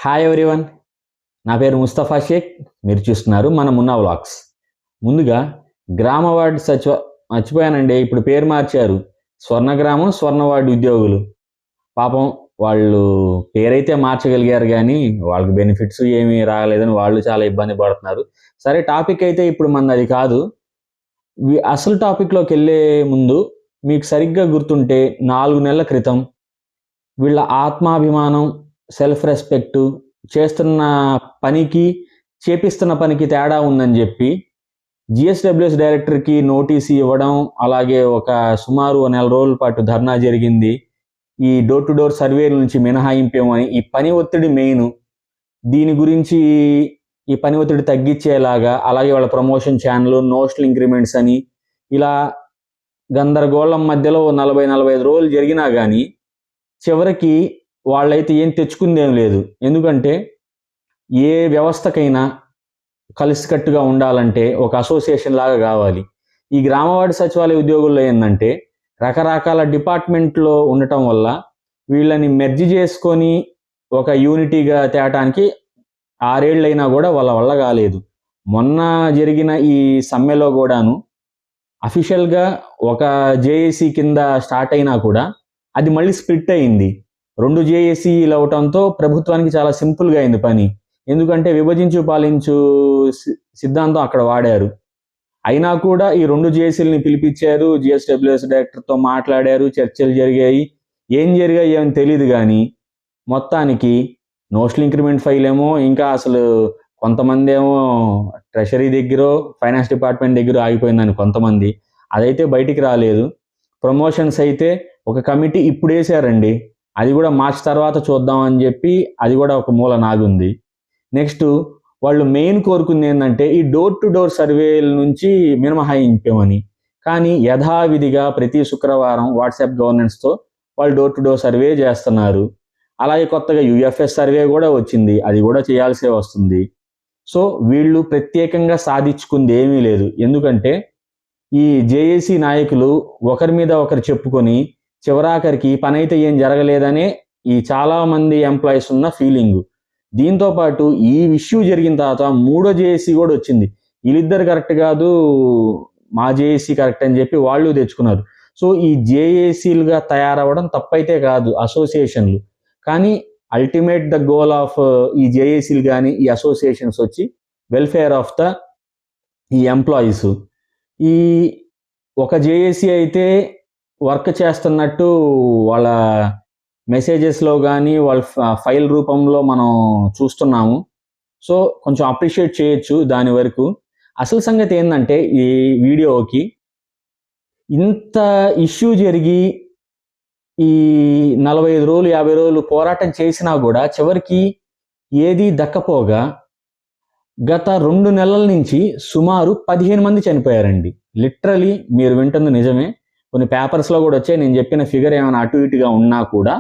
Hi everyone, నా పేరు ముస్తఫా షేక్. మీరు చూస్తున్నారు మన మున్నా వ్లాగ్స్. ముందుగా గ్రామ వార్డు మర్చిపోయానండి, ఇప్పుడు పేరు మార్చారు. స్వర్ణగ్రామం స్వర్ణవార్డు ఉద్యోగులు పాపం వాళ్ళు పేరైతే మార్చగలిగారు, కానీ వాళ్ళకి బెనిఫిట్స్ ఏమీ రాలేదని వాళ్ళు చాలా ఇబ్బంది పడుతున్నారు. సరే, టాపిక్ అయితే ఇప్పుడు మనది అది కాదు. అసలు టాపిక్లోకి వెళ్ళే ముందు మీకు సరిగ్గా గుర్తుంటే 4 నెలల క్రితం వీళ్ళ ఆత్మాభిమానం, సెల్ఫ్ రెస్పెక్టు, చేస్తున్న పనికి చేపిస్తున్న పనికి తేడా ఉందని చెప్పి జిఎస్డబ్ల్యూఎస్ డైరెక్టర్కి నోటీసు ఇవ్వడం, అలాగే ఒక సుమారు నెల రోజుల పాటు ధర్నా జరిగింది. ఈ డోర్ టు డోర్ సర్వేల నుంచి మినహాయింపేమని, ఈ పని ఒత్తిడి మెయిన్. దీని గురించి ఈ పని ఒత్తిడి తగ్గించేలాగా, అలాగే వాళ్ళ ప్రమోషన్ ఛానల్, నోషనల్ ఇంక్రిమెంట్స్ అని ఇలా గందరగోళం మధ్యలో 40-45 రోజులు జరిగినా కానీ చివరికి వాళ్ళైతే ఏం తెచ్చుకుందేం లేదు. ఎందుకంటే ఏ వ్యవస్థకైనా కలిసికట్టుగా ఉండాలంటే ఒక అసోసియేషన్ లాగా కావాలి. ఈ గ్రామవార్డు సచివాలయ ఉద్యోగుల్లో ఏంటంటే రకరకాల డిపార్ట్మెంట్లో ఉండటం వల్ల వీళ్ళని మెర్జి చేసుకొని ఒక యూనిటీగా తేటానికి 6 ఏళ్ళైనా కూడా వాళ్ళ వల్ల కాలేదు. మొన్న జరిగిన ఈ సమ్మెలో కూడాను అఫీషియల్గా ఒక జేఏసీ కింద స్టార్ట్ అయినా కూడా అది మళ్ళీ స్ప్లిట్ అయింది. 2 జేఏసీలు అవటంతో ప్రభుత్వానికి చాలా సింపుల్గా అయింది పని. ఎందుకంటే విభజించు పాలించు సిద్ధాంతం అక్కడ వాడారు. అయినా కూడా ఈ 2 జేఏసీలని పిలిపించారు, జిఎస్డబ్ల్యూఎస్ డైరెక్టర్తో మాట్లాడారు, చర్చలు జరిగాయి. ఏం జరిగాయి ఏమని తెలియదు, కానీ మొత్తానికి నోషనల్ ఇంక్రిమెంట్ ఫైల్ ఏమో ఇంకా అసలు కొంతమంది ఏమో ట్రెషరీ దగ్గర, ఫైనాన్స్ డిపార్ట్మెంట్ దగ్గర ఆగిపోయిందని కొంతమంది, అదైతే బయటికి రాలేదు. ప్రమోషన్స్ అయితే ఒక కమిటీ ఇప్పుడు వేసారండి, అది కూడా మార్చి తర్వాత చూద్దామని చెప్పి అది కూడా ఒక మూల నాగుంది. నెక్స్ట్ వాళ్ళు మెయిన్ కోరుకుంది ఏంటంటే ఈ డోర్ టు డోర్ సర్వేల నుంచి మినహాయింపామని. కానీ యథావిధిగా ప్రతి శుక్రవారం వాట్సాప్ గవర్నెన్స్తో వాళ్ళు డోర్ టు డోర్ సర్వే చేస్తున్నారు. అలాగే కొత్తగా యుఎఫ్ఎస్ సర్వే కూడా వచ్చింది, అది కూడా చేయాల్సే వస్తుంది. సో వీళ్ళు ప్రత్యేకంగా సాధించుకుంది ఏమీ లేదు. ఎందుకంటే ఈ జేఏసీ నాయకులు ఒకరి మీద ఒకరు చెప్పుకొని చివరాఖరికి పని అయితే ఏం జరగలేదనే ఈ చాలామంది ఎంప్లాయీస్ ఉన్న ఫీలింగు. దీంతోపాటు ఈ ఇష్యూ జరిగిన తర్వాత 3వ జేఏసీ కూడా వచ్చింది. వీళ్ళిద్దరు కరెక్ట్ కాదు, మా జేఏసీ కరెక్ట్ అని చెప్పి వాళ్ళు తెచ్చుకున్నారు. సో ఈ జేఏసీలుగా తయారవ్వడం తప్పైతే కాదు అసోసియేషన్లు, కానీ అల్టిమేట్ ద గోల్ ఆఫ్ ఈ జేఏసీలు కానీ ఈ అసోసియేషన్స్ వచ్చి వెల్ఫేర్ ఆఫ్ ద ఈ ఎంప్లాయీస్. ఈ ఒక జేఏసీ అయితే వర్క్ చేస్తున్నట్టు వాళ్ళ మెసేజెస్లో కానీ వాళ్ళ ఫైల్ రూపంలో మనం చూస్తున్నాము. సో కొంచెం అప్రిషియేట్ చేయొచ్చు దాని వరకు. అసలు సంగతి ఏంటంటే ఈ వీడియోకి ఇంత ఇష్యూ జరిగి ఈ 45 రోజులు 50 రోజులు పోరాటం చేసినా కూడా చివరికి ఏది దక్కపోగా గత 2 నెలల నుంచి సుమారు 15 మంది చనిపోయారండి. లిటరలీ మీరు వింటుంది నిజమే. కొన్ని పేపర్స్లో కూడా వచ్చాయి. నేను చెప్పిన ఫిగర్ ఏమైనా అటు ఇటుగా ఉన్నా కూడా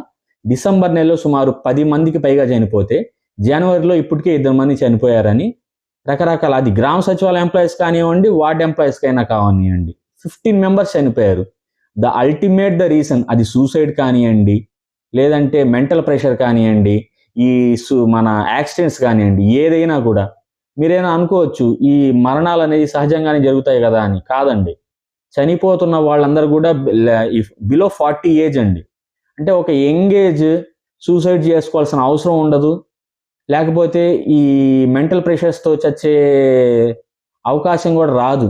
డిసెంబర్ నెలలో సుమారు 10 మందికి పైగా చనిపోతే జనవరిలో ఇప్పటికే 2 మంది చనిపోయారని రకరకాల, అది గ్రామ సచివాలయ ఎంప్లాయీస్ కానివ్వండి, వార్డ్ ఎంప్లాయీస్కైనా కానివ్వండి, 15 మెంబర్స్ చనిపోయారు. ద అల్టిమేట్ ద రీజన్ అది సూసైడ్ కానివ్వండి, లేదంటే మెంటల్ ప్రెషర్ కానివ్వండి, ఈ మన యాక్సిడెంట్స్ కానివ్వండి, ఏదైనా కూడా. మీరైనా అనుకోవచ్చు ఈ మరణాలు అనేది సహజంగానే జరుగుతాయి కదా అని. కాదండి, చనిపోతున్న వాళ్ళందరూ కూడా బిలో 40 ఏజ్ అండి. అంటే ఒక యంగ్ ఏజ్ సూసైడ్ చేసుకోవాల్సిన అవసరం ఉండదు, లేకపోతే ఈ మెంటల్ ప్రెషర్స్తో చచ్చే అవకాశం కూడా రాదు.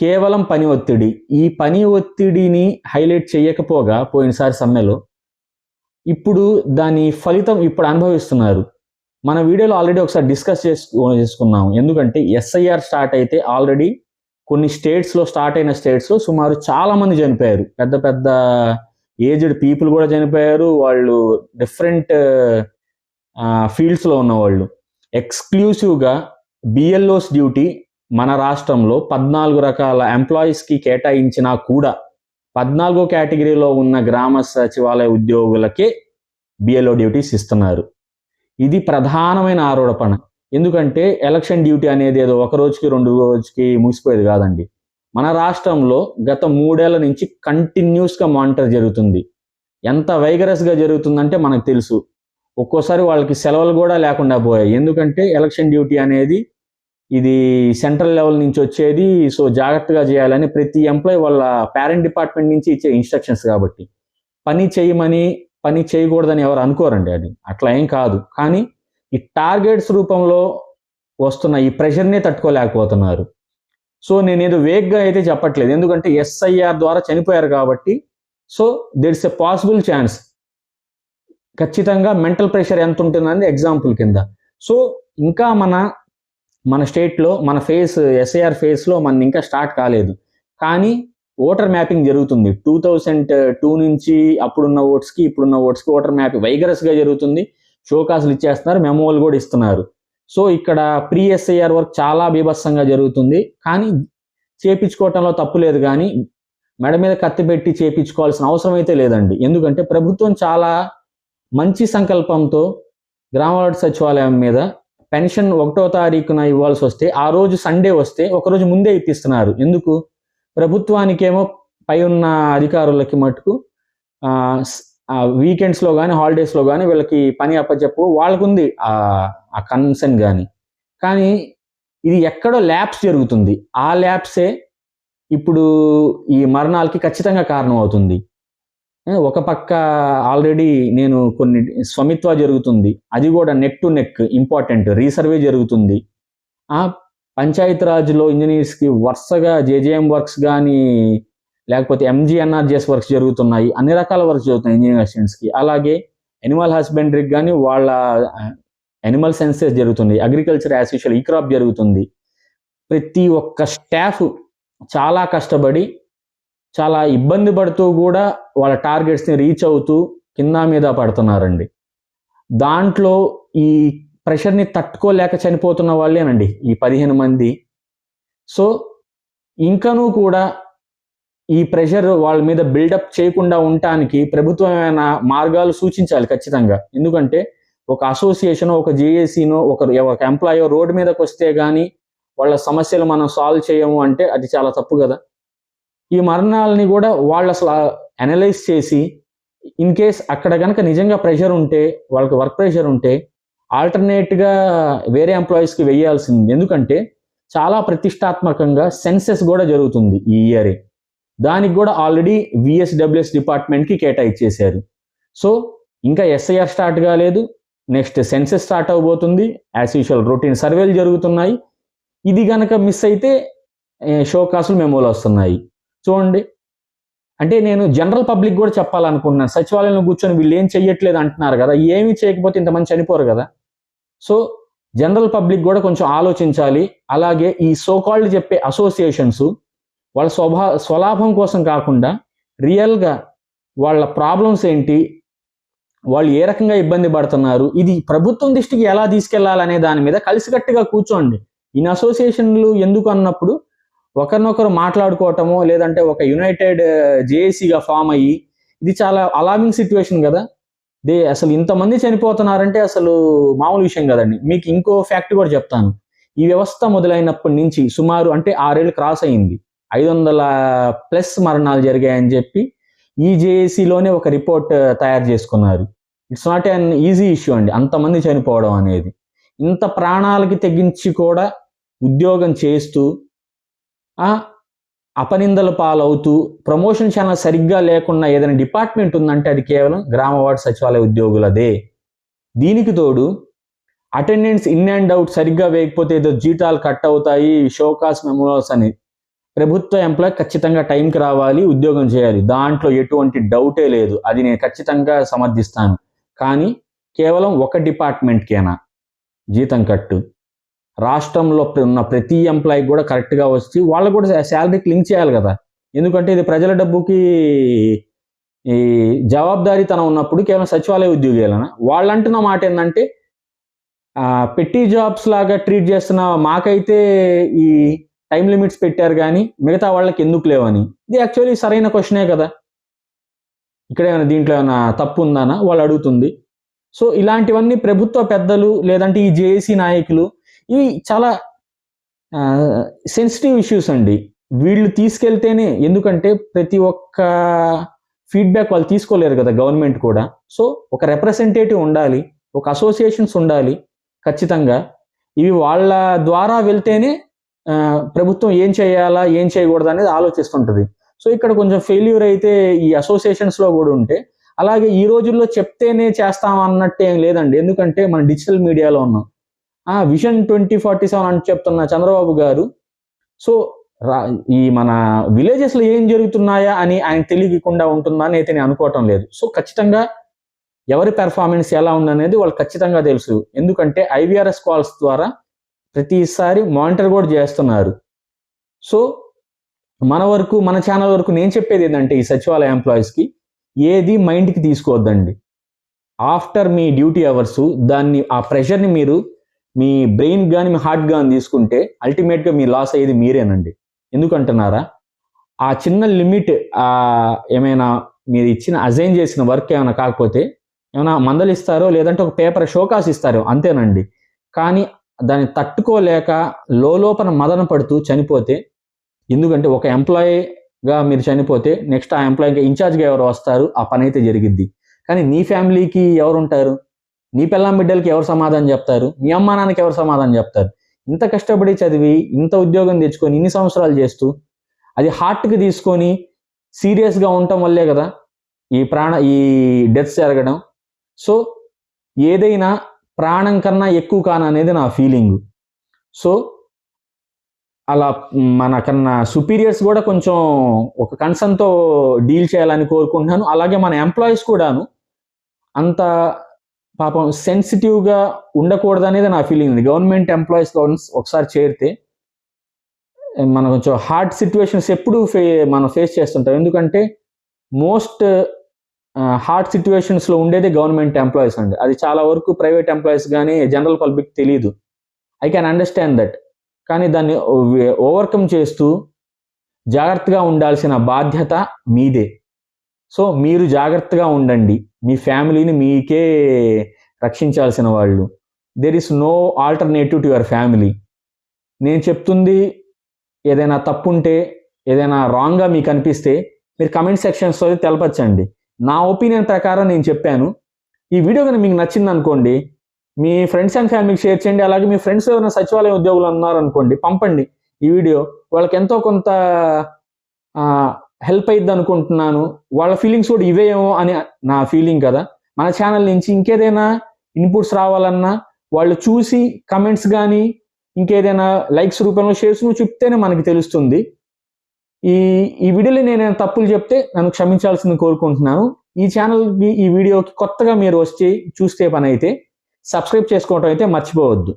కేవలం పని ఒత్తిడి. ఈ పని ఒత్తిడిని హైలైట్ చేయకపోగా పోయినసారి సమ్మెలో, ఇప్పుడు దాని ఫలితం ఇప్పుడు అనుభవిస్తున్నారు. మన వీడియోలో ఆల్రెడీ ఒకసారి డిస్కస్ చేసుకున్నాము. ఎందుకంటే ఎస్ఐఆర్ స్టార్ట్ అయితే ఆల్రెడీ కొన్ని స్టేట్స్లో, స్టార్ట్ అయిన స్టేట్స్లో సుమారు చాలామంది చనిపోయారు. పెద్ద పెద్ద ఏజ్డ్ పీపుల్ కూడా చనిపోయారు. వాళ్ళు డిఫరెంట్ ఫీల్డ్స్లో ఉన్నవాళ్ళు. ఎక్స్క్లూసివ్గా బిఎల్ఓస్ డ్యూటీ మన రాష్ట్రంలో 14 రకాల ఎంప్లాయీస్కి కేటాయించినా కూడా 14వ కేటగిరీలో ఉన్న గ్రామ సచివాలయ ఉద్యోగులకే బిఎల్ఓ డ్యూటీస్ ఇస్తున్నారు. ఇది ప్రధానమైన ఆరోపణ. ఎందుకంటే ఎలక్షన్ డ్యూటీ అనేది ఏదో 1 రోజుకి 2 రోజుకి ముగిసిపోయేది కాదండి. మన రాష్ట్రంలో గత 3 ఏళ్ల నుంచి కంటిన్యూస్గా మానిటర్ జరుగుతుంది. ఎంత వైగరస్గా జరుగుతుందంటే మనకు తెలుసు. ఒక్కోసారి వాళ్ళకి సెలవులు కూడా లేకుండా పోయాయి. ఎందుకంటే ఎలక్షన్ డ్యూటీ అనేది ఇది సెంట్రల్ లెవెల్ నుంచి వచ్చేది. సో జాగ్రత్తగా చేయాలని ప్రతి ఎంప్లాయీ వాళ్ళ పేరెంట్ డిపార్ట్మెంట్ నుంచి ఇచ్చే ఇన్స్ట్రక్షన్స్ కాబట్టి పని చేయమని, పని చేయకూడదని ఎవరు అనుకోరండి. అది అట్లా ఏం కాదు. కానీ ఈ టార్గెట్స్ రూపంలో వస్తున్న ఈ ప్రెషర్నే తట్టుకోలేకపోతున్నారు. సో నేనేదో వేగ్గా అయితే చెప్పట్లేదు, ఎందుకంటే ఎస్ఐఆర్ ద్వారా చనిపోయారు కాబట్టి. So there is a possible chance. ఖచ్చితంగా మెంటల్ ప్రెషర్ ఎంత ఉంటుందని ఎగ్జాంపుల్ కింద. సో ఇంకా మన స్టేట్లో మన ఎస్ఐఆర్ ఫేస్లో మన ఇంకా స్టార్ట్ కాలేదు. కానీ ఓటర్ మ్యాపింగ్ జరుగుతుంది. 2002 నుంచి అప్పుడున్న ఓట్స్కి ఇప్పుడున్న ఓట్స్కి ఓటర్ మ్యాపింగ్ వైగరస్గా జరుగుతుంది. షోకాసులు ఇచ్చేస్తున్నారు, మెమోలు కూడా ఇస్తున్నారు. సో ఇక్కడ ప్రీ ఎస్ఐఆర్ వర్క్ చాలా బీభత్సంగా జరుగుతుంది. కానీ చేపించుకోవటంలో తప్పు లేదు, కానీ మెడ మీద కత్తి పెట్టి చేపించుకోవాల్సిన అవసరం అయితే లేదండి. ఎందుకంటే ప్రభుత్వం చాలా మంచి సంకల్పంతో గ్రామవార్డు సచివాలయం మీద పెన్షన్ 1వ తారీఖున ఇవ్వాల్సి వస్తే ఆ రోజు సండే వస్తే ఒకరోజు ముందే ఇప్పిస్తున్నారు. ఎందుకు? ప్రభుత్వానికేమో పై ఉన్న అధికారులకి మటుకు వీకెండ్స్లో కానీ హాలిడేస్లో కానీ వీళ్ళకి పని అప్పచెప్పు వాళ్ళకుంది ఆ కన్సర్న్. కానీ ఇది ఎక్కడో ల్యాబ్స్ జరుగుతుంది. ఆ ల్యాబ్సే ఇప్పుడు ఈ మరణాలకి ఖచ్చితంగా కారణం అవుతుంది. ఒక పక్క ఆల్రెడీ నేను కొన్ని స్వమిత్వ జరుగుతుంది, అది కూడా neck to neck important. Resurvey జరుగుతుంది. పంచాయతీరాజ్లో ఇంజనీర్స్కి వరుసగా జేజేఎం వర్క్స్ కానీ లేకపోతే ఎంజీఎన్ఆర్జీఎస్ వర్క్స్ జరుగుతున్నాయి. అన్ని రకాల వర్క్స్ జరుగుతున్నాయి ఇంజనీరింగ్ స్టూడెంట్స్కి. అలాగే ఎనిమల్ హస్బెండరీకి కానీ వాళ్ళ ఎనిమల్ సెన్సెస్ జరుగుతుంది. అగ్రికల్చర్ యాజ్ యూజువల్ ఈ క్రాప్ జరుగుతుంది. ప్రతి ఒక్క స్టాఫ్ చాలా కష్టపడి చాలా ఇబ్బంది పడుతూ కూడా వాళ్ళ టార్గెట్స్ని రీచ్ అవుతూ కింద మీద పడుతున్నారండి. దాంట్లో ఈ ప్రెషర్ని తట్టుకోలేక చనిపోతున్న వాళ్ళేనండి ఈ 15 మంది. సో ఇంకనూ కూడా ఈ ప్రెషర్ వాళ్ళ మీద బిల్డప్ చేయకుండా ఉండటానికి ప్రభుత్వం ఏమైనా మార్గాలు సూచించాలి ఖచ్చితంగా. ఎందుకంటే ఒక అసోసియేషన్, ఒక జేఏసీనో, ఒక ఎంప్లాయో రోడ్డు మీదకి వస్తే కానీ వాళ్ళ సమస్యలు మనం సాల్వ్ చేయము అంటే అది చాలా తప్పు కదా. ఈ మరణాలని కూడా వాళ్ళు అసలు అనలైజ్ చేసి ఇన్ కేస్ అక్కడ కనుక నిజంగా ప్రెషర్ ఉంటే, వాళ్ళకి వర్క్ ప్రెషర్ ఉంటే ఆల్టర్నేట్గా వేరే ఎంప్లాయీస్కి వేయాల్సింది. ఎందుకంటే చాలా ప్రతిష్టాత్మకంగా సెన్సెస్ కూడా జరుగుతుంది ఈ ఇయరే. దానికి కూడా ఆల్రెడీ విఎస్డబ్ల్యూఎస్ డిపార్ట్మెంట్కి కేటాయించేశారు. సో ఇంకా ఎస్ఐఆర్ స్టార్ట్ కాలేదు, నెక్స్ట్ సెన్సెస్ స్టార్ట్ అవబోతుంది. యాజ్ యూజువల్ రొటీన్ సర్వేలు జరుగుతున్నాయి. ఇది కనుక మిస్ అయితే షోకాసులు మెమోలు వస్తున్నాయి. చూడండి, అంటే నేను జనరల్ పబ్లిక్ కూడా చెప్పాలనుకుంటున్నాను. సచివాలయంలో కూర్చొని వీళ్ళు ఏం చెయ్యట్లేదు అంటున్నారు కదా, ఏమీ చేయకపోతే ఇంతమంది చనిపోరు కదా. సో జనరల్ పబ్లిక్ కూడా కొంచెం ఆలోచించాలి. అలాగే ఈ సోకాల్డ్ చెప్పే అసోసియేషన్స్ వాళ్ళ స్వలాభం కోసం కాకుండా రియల్గా వాళ్ళ ప్రాబ్లమ్స్ ఏంటి, వాళ్ళు ఏ రకంగా ఇబ్బంది పడుతున్నారు, ఇది ప్రభుత్వం దృష్టికి ఎలా తీసుకెళ్లాలనే దాని మీద కలిసికట్టుగా కూర్చోండి. ఇన్ అసోసియేషన్లు ఎందుకు అన్నప్పుడు ఒకరినొకరు మాట్లాడుకోవటమో లేదంటే ఒక యునైటెడ్ జేఏసీగా ఫామ్ అయ్యి, ఇది చాలా అలార్మింగ్ సిచ్యువేషన్ కదా. అసలు ఇంతమంది చనిపోతున్నారంటే అసలు మామూలు విషయం కదండి. మీకు ఇంకో ఫ్యాక్ట్ కూడా చెప్తాను. ఈ వ్యవస్థ మొదలైనప్పటి నుంచి సుమారు అంటే 6 ఏళ్ళు క్రాస్ అయింది, 500+ మరణాలు జరిగాయని చెప్పి ఈ జేఏసీలోనే ఒక రిపోర్ట్ తయారు చేసుకున్నారు. It's not an easy issue అండి అంతమంది చనిపోవడం అనేది. ఇంత ప్రాణాలకి తెగించి కూడా ఉద్యోగం చేస్తూ అపనిందల పాలవుతూ ప్రమోషన్ ఛానల్ సరిగ్గా లేకుండా ఏదైనా డిపార్ట్మెంట్ ఉందంటే అది కేవలం గ్రామ వార్డు సచివాలయ ఉద్యోగులదే. దీనికి తోడు అటెండెన్స్ ఇన్ అండ్ అవుట్ సరిగ్గా వేయకపోతే ఏదో జీతాలు కట్ అవుతాయి, షోకాస్ మెమోస్ అని. ప్రభుత్వ ఎంప్లాయ్ ఖచ్చితంగా టైంకి రావాలి, ఉద్యోగం చేయాలి, దాంట్లో ఎటువంటి డౌటే లేదు. అది నేను ఖచ్చితంగా సమర్థిస్తాను. కానీ కేవలం ఒక డిపార్ట్మెంట్కేనా జీతం కట్టు? రాష్ట్రంలో ఉన్న ప్రతి ఎంప్లాయీ కూడా కరెక్ట్గా వచ్చి వాళ్ళకు కూడా శాలరీకి లింక్ చేయాలి కదా. ఎందుకంటే ఇది ప్రజల డబ్బుకి ఈ జవాబుదారీతనం ఉన్నప్పుడు కేవలం సచివాలయ ఉద్యోగాలనా? వాళ్ళు అంటున్న మాట ఏంటంటే పెట్టి జాబ్స్ లాగా ట్రీట్ చేస్తున్న మాకైతే ఈ టైం లిమిట్స్ పెట్టారు కానీ మిగతా వాళ్ళకి ఎందుకు లేవని. ఇది యాక్చువల్లీ సరైన క్వశ్చనే కదా. ఇక్కడ ఏమైనా దీంట్లో ఏమైనా తప్పు ఉందనా వాళ్ళు అడుగుతుంది. సో ఇలాంటివన్నీ ప్రభుత్వ పెద్దలు లేదంటే ఈ జేఏసీ నాయకులు ఇవి చాలా సెన్సిటివ్ ఇష్యూస్ అండి. వీళ్ళు తీసుకెళ్తేనే, ఎందుకంటే ప్రతి ఒక్క ఫీడ్బ్యాక్ వాళ్ళు తీసుకోలేరు కదా గవర్నమెంట్ కూడా. సో ఒక రిప్రజెంటేటివ్ ఉండాలి. ఒక అసోసియేషన్స్ ఉండాలి ఖచ్చితంగా. ఇవి వాళ్ళ ద్వారా వెళ్తేనే ప్రభుత్వం ఏం చేయాలా ఏం చేయకూడదు అనేది ఆలోచిస్తుంటుంది. సో ఇక్కడ కొంచెం ఫెయిల్యూర్ అయితే ఈ అసోసియేషన్స్లో కూడా ఉంటే, అలాగే ఈ రోజుల్లో చెప్తేనే చేస్తాం అన్నట్టు ఏం లేదండి. ఎందుకంటే మన డిజిటల్ మీడియాలో ఉన్నాం. విజన్ 2047 అని చెప్తున్న చంద్రబాబు గారు, సో ఈ మన విలేజెస్లో ఏం జరుగుతున్నాయా అని ఆయన తెలియకుండా ఉంటుందా అని అయితే నేను అనుకోవటం లేదు. సో ఖచ్చితంగా ఎవరి పెర్ఫార్మెన్స్ ఎలా ఉందనేది వాళ్ళు ఖచ్చితంగా తెలుసు. ఎందుకంటే IVRS కాల్స్ ద్వారా ప్రతిసారి మానిటర్ కూడా చేస్తున్నారు. సో మన ఛానల్ వరకు నేను చెప్పేది ఏంటంటే, ఈ సచివాలయ ఎంప్లాయీస్కి ఏది మైండ్కి తీసుకోవద్దండి. ఆఫ్టర్ మీ డ్యూటీ అవర్స్ దాన్ని ఆ ప్రెషర్ని మీరు మీ బ్రెయిన్ కానీ మీ హార్ట్ కానీ తీసుకుంటే అల్టిమేట్గా మీ లాస్ అయ్యేది మీరేనండి. ఎందుకంటున్నారా, ఆ చిన్న లిమిట్ ఏమైనా మీరు అజైన్ చేసిన వర్క్ ఏమైనా కాకపోతే ఏమైనా మందలిస్తారో లేదంటే ఒక పేపర్ షోకాస్ ఇస్తారో అంతేనండి. కానీ దాన్ని తట్టుకోలేక లోపల మదన పడుతూ చనిపోతే, ఎందుకంటే ఒక ఎంప్లాయీగా మీరు చనిపోతే నెక్స్ట్ ఆ ఎంప్లాయీకి ఇన్ఛార్జ్గా ఎవరు వస్తారు, ఆ పని అయితే జరిగిద్ది. కానీ నీ ఫ్యామిలీకి ఎవరు ఉంటారు? నీ పిల్లం బిడ్డలకి ఎవరు సమాధానం చెప్తారు? మీ అమ్మా నాన్నకి ఎవరు సమాధానం చెప్తారు? ఇంత కష్టపడి చదివి ఇంత ఉద్యోగం తెచ్చుకొని ఇన్ని సంవత్సరాలు చేస్తూ అది హార్ట్కి తీసుకొని సీరియస్గా ఉండటం వల్లే కదా ఈ డెత్స్ జరగడం. సో ఏదైనా ప్రాణం కన్నా ఎక్కువ కాననేది నా ఫీలింగ్. సో అలా మనకన్నా సుపీరియర్స్ కూడా కొంచెం ఒక కన్సర్న్తో డీల్ చేయాలని కోరుకుంటున్నాను. అలాగే మన ఎంప్లాయీస్ కూడాను అంత పాపం సెన్సిటివ్గా ఉండకూడదు అనేది నా ఫీలింగ్. గవర్నమెంట్ ఎంప్లాయీస్ ఒకసారి చేరితే మనం కొంచెం హార్డ్ సిచ్యువేషన్స్ ఎప్పుడు మనం ఫేస్ చేస్తుంటాం. ఎందుకంటే మోస్ట్ హార్డ్ సిచ్యువేషన్స్లో ఉండేదే గవర్నమెంట్ ఎంప్లాయీస్ అండి. అది చాలా వరకు ప్రైవేట్ ఎంప్లాయీస్ కానీ జనరల్ పబ్లిక్ తెలియదు. I can understand that. కానీ దాన్ని ఓవర్కమ్ చేస్తూ జాగ్రత్తగా ఉండాల్సిన బాధ్యత మీదే. సో మీరు జాగ్రత్తగా ఉండండి. మీ ఫ్యామిలీని మీకే రక్షించాల్సిన వాళ్ళు. There is no alternative to your family. నేను చెప్తుంది ఏదైనా తప్పుంటే ఏదైనా రాంగ్గా మీకు అనిపిస్తే మీరు కమెంట్ సెక్షన్స్లో తెలపచ్చండి. నా ఒపీనియన్ ప్రకారం నేను చెప్పాను. ఈ వీడియో కనుక మీకు నచ్చింది అనుకోండి, మీ ఫ్రెండ్స్ అండ్ ఫ్యామిలీకి షేర్ చేయండి. అలాగే మీ ఫ్రెండ్స్ ఎవరైనా సచివాలయ ఉద్యోగులు ఉన్నారనుకోండి, పంపండి ఈ వీడియో. వాళ్ళకి ఎంతో కొంత హెల్ప్ అయ్యిద్ది అనుకుంటున్నాను. వాళ్ళ ఫీలింగ్స్ కూడా ఇవేమో అని నా ఫీలింగ్ కదా. మన ఛానల్ నుంచి ఇంకేదైనా ఇన్పుట్స్ రావాలన్నా వాళ్ళు చూసి కమెంట్స్ కానీ ఇంకేదైనా లైక్స్ రూపంలో షేర్స్ చెప్తేనే మనకి తెలుస్తుంది. ఈ వీడియోలో నేను తప్పులు చెప్తే నన్ను క్షమించాల్సింది కోరుకుంటున్నాను. ఈ ఛానల్కి ఈ వీడియోకి కొత్తగా మీరు వచ్చి చూస్తే పని అయితే సబ్స్క్రైబ్ చేసుకోవటం అయితే మర్చిపోవద్దు.